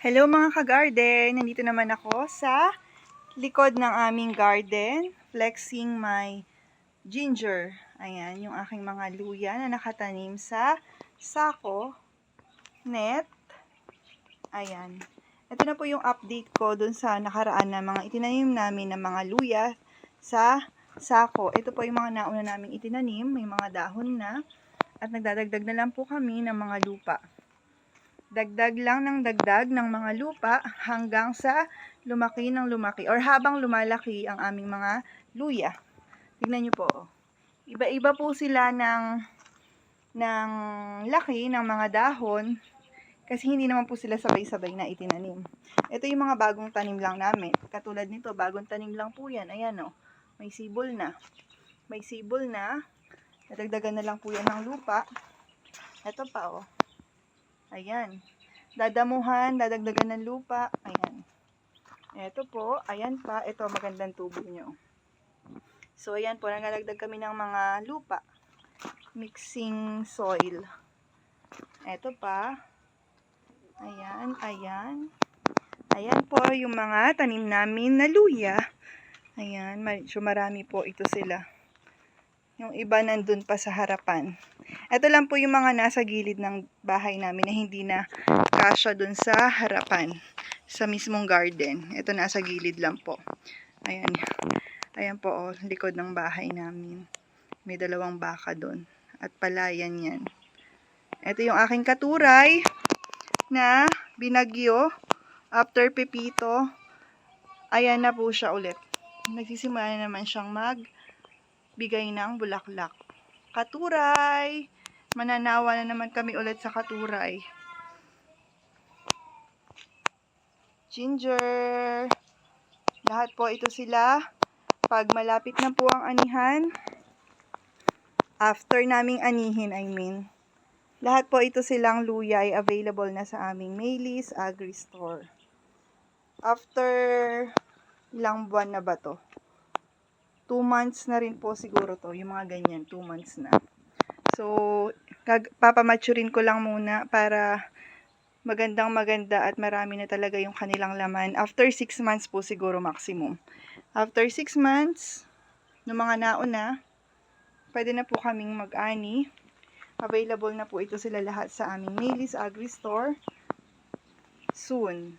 Hello mga ka-garden! Nandito naman ako sa likod ng aming garden, flexing my ginger. Ayan, yung aking mga luya na nakatanim sa sako, net. Ayan. Ito na po yung update ko dun sa nakaraan na mga itinanim namin ng mga luya sa sako. Ito po yung mga nauna naming itinanim, may mga dahon na. At nagdadagdag na lang po kami ng mga lupa. Dagdag lang ng dagdag ng mga lupa hanggang sa lumaki ng lumaki or habang lumalaki ang aming mga luya. Tignan nyo po. Iba-iba po sila ng laki ng mga dahon kasi hindi naman po sila sabay-sabay na itinanim. Ito yung mga bagong tanim lang namin. Katulad nito, bagong tanim lang po yan. Ayan o, may sibol na. May sibol na. Nadagdagan na lang po yan ng lupa. Ito pa o. Ayan. Dadamuhan, dadagdagan ng lupa. Ayan. Ito po. Ayan pa. Ito, magandang tubo nyo. So, ayan po. Nagdagdag kami ng mga lupa. Mixing soil. Ito pa. Ayan. Ayan. Ayan po yung mga tanim namin na luya. Ayan. Medyo marami po ito sila. Yung iba nandun pa sa harapan. Ito lang po yung mga nasa gilid ng bahay namin na hindi na kasya dun sa harapan. Sa mismong garden. Ito nasa gilid lang po. Ayan. Ayan po oh, likod ng bahay namin. May dalawang baka dun. At palayan yan. Ito yung aking katuray na binagyo. After pepito. Ayan na po siya ulit. Nagsisimula na naman siyang bigay ng bulaklak. Katuray! Mananawa na naman kami ulit sa katuray. Ginger! Lahat po ito sila. Pag malapit na po ang anihan, after naming anihin, lahat po ito silang luya ay available na sa aming Maylis Agri Store. After ilang buwan na ba to? 2 months na rin po siguro to, yung mga ganyan, 2 months na. So, papamaturin ko lang muna para magandang maganda at marami na talaga yung kanilang laman. After 6 months po siguro maximum. After 6 months, ng mga nauna, pwede na po kaming mag-ani. Available na po ito sila lahat sa aming Maylis Agri Store soon.